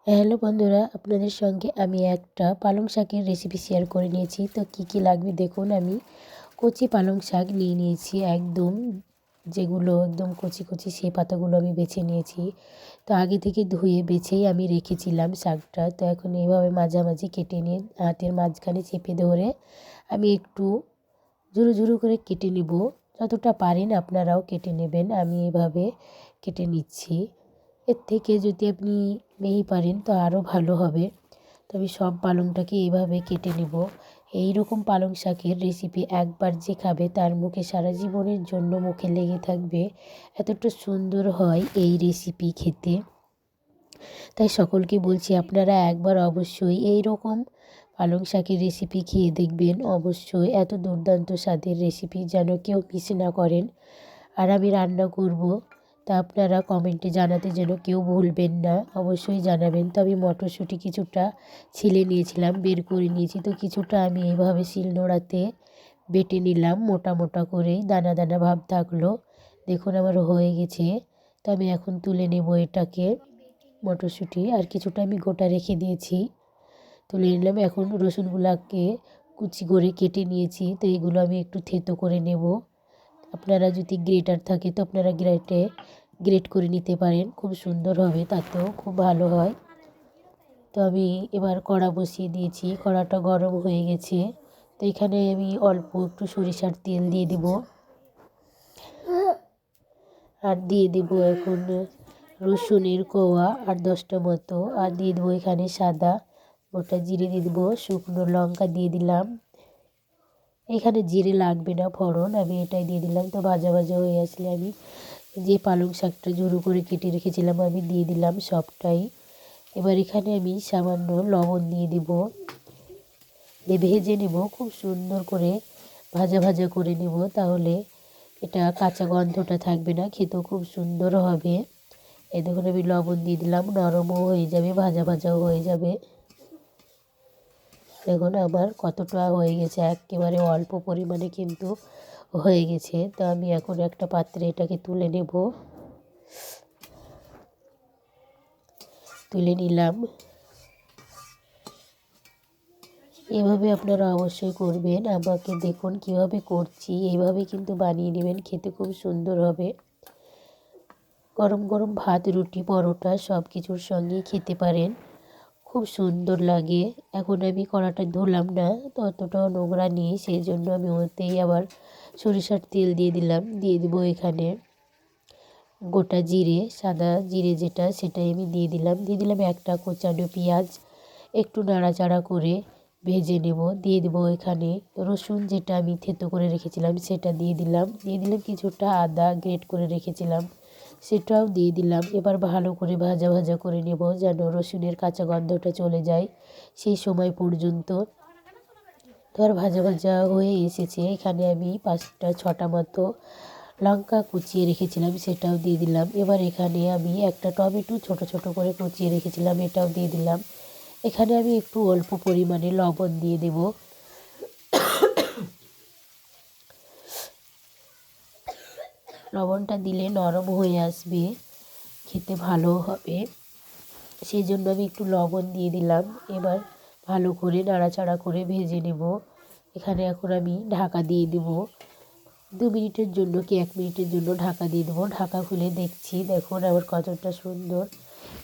Hello বন্ধুরা, আপনাদের সঙ্গে আমি একটা পালং শাকের রেসিপি শেয়ার করে নিয়েছি। তো কি লাগবে দেখুন। আমি কচি পালং শাক নিয়ে নিয়েছি, একদম যেগুলো একদম কচি কচি সেই পাতাগুলো আমি বেছে নিয়েছি। তো আগে থেকে ধুয়ে বেছেই আমি রেখেছিলাম শাকটা। তো এখন এইভাবে মাঝামাঝি কেটে নিয়ে হাতের মাঝখানে চেপে ধরে আমি একটু ঝুরু ঝুরু করে কেটে নেব। যতটা পারেন আপনারাও কেটে নেবেন। আমি এভাবে কেটে নিচ্ছি। এর থেকে যদি আপনি মিহি পারেন তো আরও ভালো হবে। তো আমি সব পালংটাকে এইভাবে কেটে নেব। এই রকম পালং শাকের রেসিপি একবার যে খাবে তার মুখে সারা জীবনের জন্য মুখে লেগে থাকবে। এতটা সুন্দর হয় এই রেসিপি খেতে। তাই সকলকে বলছি আপনারা একবার অবশ্যই এই রকম পালং শাকের রেসিপি খেয়ে দেখবেন। অবশ্যই এত দুর্দান্ত স্বাদের রেসিপি যেন কেউ মিস না করেন। আর আমি রান্না করব, তা আপনারা কমেন্টে জানাতে যেন কেউ ভুলবেন না, অবশ্যই জানাবেন। তো আমি মটরশুঁটি কিছুটা ছিলে নিয়েছিলাম, বের করে নিয়েছি। তো কিছুটা আমি এইভাবে শিলনোড়াতে বেটে নিলাম, মোটা মোটা করে, দানা দানা ভাব থাকলো। দেখুন আমার হয়ে গেছে। তো আমি এখন তুলে নেব এটাকে। মটরশুঁটি আর কিছুটা আমি গোটা রেখে দিয়েছি, তুলে নিলাম। এখন রসুনগুলোকে কুচি করে কেটে নিয়েছি। তো এইগুলো আমি একটু থেতো করে নেব। আপনারা যদি গ্রেটার থাকে তো আপনারা গ্রেট করে নিতে পারেন, খুব সুন্দর হবে, তাতেও খুব ভালো হয়। তো আমি এবার কড়া বসিয়ে দিয়েছি, কড়াটা গরম হয়ে গেছে। তো এখানে আমি অল্প একটু সরিষার তেল দিয়ে দেব। আর দিয়ে দেব এখন রসুনের কোয়া আর 10টা মতো। আর দিয়ে দেবো এখানে সাদা গোটা জিরে দিয়ে দেবো, শুকনো লঙ্কা দিয়ে দিলাম। এখানে জিরে লাগবে না, ফোড়ন আমি এটাই দিয়ে দিলাম। তো ভাজা ভাজা হয়ে আসলে আমি যে পালং শাকটা ঝুরু করে কেটে রেখেছিলাম আমি দিয়ে দিলাম সবটাই। এবার এখানে আমি সামান্য লবণ দিয়ে দিব, দিয়ে ভেজে নেব, খুব সুন্দর করে ভাজা ভাজা করে নেব। তাহলে এটা কাঁচা গন্ধটা থাকবে না, খেতেও খুব সুন্দর হবে। এই দেখুন আমি লবণ দিয়ে দিলাম, নরমও হয়ে যাবে, ভাজা ভাজাও হয়ে যাবে। দেখুন আমার কতটা হয়ে গেছে, একেবারে অল্প পরিমাণে কিন্তু হয়ে গেছে। তো আমি এখন একটা পাত্রে এটাকে তুলে নেব, তুলে নিলাম। এভাবে আপনারা অবশ্যই করবেন। আমাকে দেখুন কিভাবে করছি, এইভাবে কিন্তু বানিয়ে নেবেন, খেতে খুব সুন্দর হবে। গরম গরম ভাত, রুটি, পরোটা সব কিছুর সঙ্গেই খেতে পারেন, খুব সুন্দর লাগে। এখন আমি কড়াটা ধুলাম না, তো অতটাও নোংরা নেই, সেই জন্য আমি ওতেই আবার সরিষার তেল দিয়ে দিলাম। দিয়ে দেবো এখানে গোটা জিরে, সাদা জিরে যেটা, সেটাই আমি দিয়ে দিলাম। দিয়ে দিলাম একটা কোচানো পেঁয়াজ, একটু নাড়াচাড়া করে ভেজে নেব। দিয়ে দেবো এখানে রসুন যেটা আমি থেতো করে রেখেছিলাম সেটা দিয়ে দিলাম। দিয়ে দিলাম কিছুটা আদা গ্রেট করে রেখেছিলাম, সেটাও দিয়ে দিলাম। এবার ভালো করে ভাজা ভাজা করে নেব, যেন রসুনের কাঁচা গন্ধটা চলে যায় সেই সময় পর্যন্ত। তো আর ভাজা ভাজা হয়ে এসেছে। এখানে আমি 5টা 6টা মতো লঙ্কা কুচিয়ে রেখেছিলাম, সেটাও দিয়ে দিলাম। এবার এখানে আমি একটা টমেটো ছোট ছোট করে কুচিয়ে রেখেছিলাম, এটাও দিয়ে দিলাম। এখানে আমি একটু অল্প পরিমাণে লবণ দিয়ে দেব। লবণটা দিলে নরম হয়ে আসবে, খেতে ভালো হবে, সেই জন্য আমি একটু লবণ দিয়ে দিলাম। এবার ভালো করে নাড়াচাড়া করে ভেজে নেব। এখানে এখন আমি ঢাকা দিয়ে দেব, 2 মিনিটের জন্য কি 1 মিনিটের জন্য ঢাকা দিয়ে দেবো। ঢাকা খুলে দেখছি, দেখুন আবার কতটা সুন্দর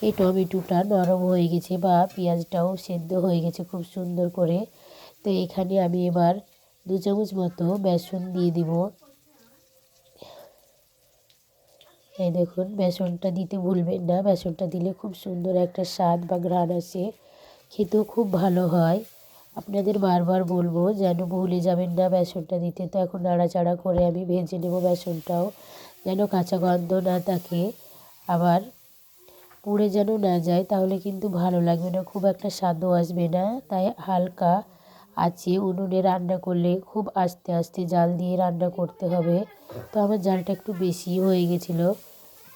এই টমেটোটা নরম হয়ে গেছে, বা পেঁয়াজটাও সেদ্ধ হয়ে গেছে খুব সুন্দর করে। তো এখানে আমি এবার 2 চামচ মতো বেসন দিয়ে দিব। এই দেখুন বেসনটা দিতে ভুলবেন না, বেসনটা দিলে খুব সুন্দর একটা স্বাদ বা ঘ্রাণ আসে, খেতেও খুব ভালো হয়। আপনাদের বারবার বলবো যেন ভুলে যাবেন না বেসনটা দিতে। তো এখন নাড়াচাড়া করে আমি ভেজে নেব বেসনটাও, যেন কাঁচা গন্ধ না থাকে, আবার পুড়ে যেন না যায়, তাহলে কিন্তু ভালো লাগবে না, খুব একটা স্বাদও আসবে না। তাই হালকা আছে উনুনে রান্না করলে খুব আস্তে আস্তে জাল দিয়ে রান্না করতে হবে। তো আমার জালটা একটু বেশি হয়ে গেছিলো,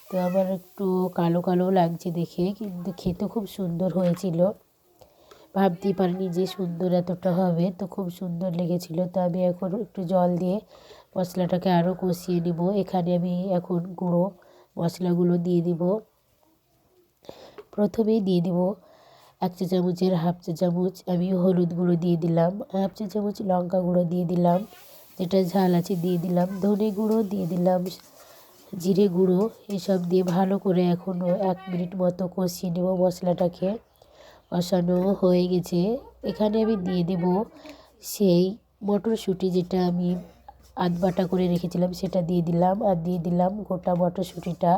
তো আমার একটু কালো কালো লাগছে দেখে, কিন্তু খেতে খুব সুন্দর হয়েছিল। ভাবতেই পারিনি যে সুন্দর এতটা হবে, তো খুব সুন্দর লেগেছিল। তো আমি এখন একটু জল দিয়ে মশলাটাকে আরও কষিয়ে নেব। এখানে আমি এখন গুঁড়ো মশলাগুলো দিয়ে দিব। প্রথমেই দিয়ে দিব 1 চা চামচের হাফ চা চামচ আমি হলুদ গুঁড়ো দিয়ে দিলাম, হাফ চা চামচ লঙ্কা গুঁড়ো দিয়ে দিলাম, যেটা ঝাল আছে দিয়ে দিলাম, ধনে গুঁড়ো দিয়ে দিলাম, জিরে গুঁড়ো। এসব দিয়ে ভালো করে এখনও 1 মিনিট মতো কষিয়ে নেব মশলাটাকে। কষানো হয়ে গেছে, এখানে আমি দিয়ে দেব সেই মটরশুঁটি যেটা আমি আধ বাটা করে রেখেছিলাম সেটা দিয়ে দিলাম, আর দিয়ে দিলাম গোটা মটরশুঁটিটা।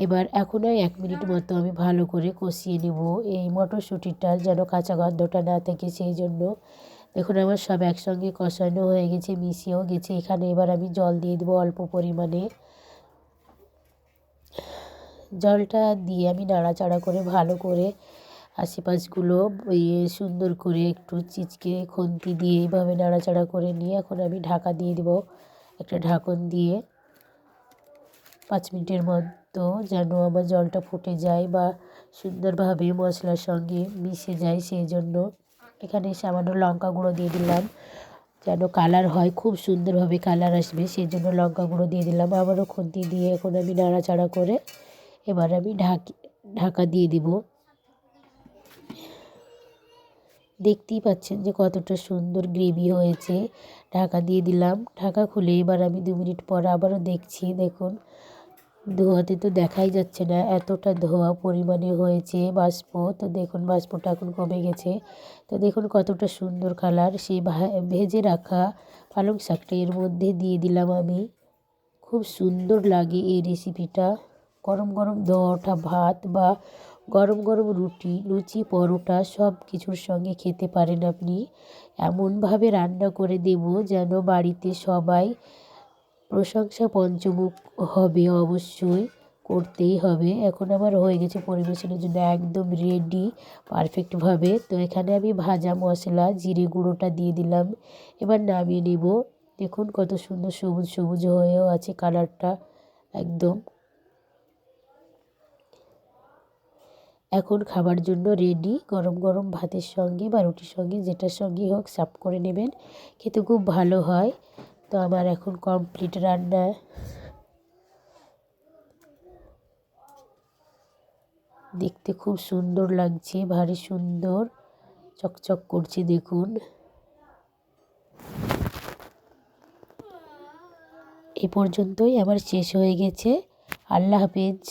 এবার এখনও 1 মিনিট মতো আমি ভালো করে কষিয়ে নেব এই মটরশুঁটিটা যেন কাঁচা গন্ধটা না থাকে, সেই জন্য। দেখুন আমার সব একসঙ্গে কষানো হয়ে গেছে, মিশিয়েও গেছে। এখানে এবার আমি জল দিয়ে দেবো অল্প পরিমাণে। জলটা দিয়ে আমি নাড়াচাড়া করে ভালো করে আশেপাশগুলো সুন্দর করে একটু চিচকে খুন্তি দিয়ে এইভাবে নাড়াচাড়া করে নিয়ে এখন আমি ঢাকা দিয়ে দেবো, একটা ঢাকন দিয়ে 5 মিনিটের মতো, যেন আমার জলটা ফুটে যায় বা সুন্দরভাবে মশলার সঙ্গে মিশে যায়। সেই জন্য এখানে সামান্য লঙ্কা গুঁড়ো দিয়ে দিলাম, যেন কালার হয়, খুব সুন্দরভাবে কালার আসবে, সেই জন্য লঙ্কা গুঁড়ো দিয়ে দিলাম। আবারও খুন্তি দিয়ে এখন আমি নাড়াচাড়া করে এবার আমি ঢাকা দিয়ে দিব। দেখতেই পাচ্ছেন যে কতটা সুন্দর গ্রেভি হয়েছে। ঢাকা দিয়ে দিলাম, ঢাকা খুলে এবার আমি 2 মিনিট পর আবারও দেখছি। দেখুন ধোঁয়াতে তো দেখাই যাচ্ছে না, এতটা ধোঁয়া পরিমাণে হয়েছে বাষ্প। তো দেখুন বাষ্পটা এখন কমে গেছে। তো দেখুন কতটা সুন্দর কালার। সেই ভেজে রাখা পালং শাকটা এর মধ্যে দিয়ে দিলাম আমি। খুব সুন্দর লাগে এই রেসিপিটা। গরম গরম ধোয়া ওঠা ভাত বা গরম গরম রুটি, লুচি, পরোটা সব কিছুর সঙ্গে খেতে পারেন আপনি। এমনভাবে রান্না করে দেব যেন বাড়িতে সবাই প্রশংসা পঞ্চমুখ হবে, অবশ্যই করতেই হবে। এখন আমার হয়ে গেছে পরিবেশনের জন্য একদম রেডি পারফেক্টভাবে। তো এখানে আমি ভাজা মশলা জিরে গুঁড়োটা দিয়ে দিলাম, এবার নামিয়ে নেব। দেখুন কত সুন্দর সবুজ সবুজ হয়েও আছে কালারটা একদম। এখন খাবার জন্য রেডি, গরম গরম ভাতের সঙ্গে বা রুটির সঙ্গে যেটার সঙ্গেই হোক সার্ভ করে নেবেন, খেতে খুব ভালো হয়। তো আমার এখন কমপ্লিট রান্না। দেখতে খুব সুন্দর লাগছে, ভারী সুন্দর চকচক করছে দেখুন। এ পর্যন্তই আমার শেষ হয়ে গেছে। আল্লাহ হাফেজ।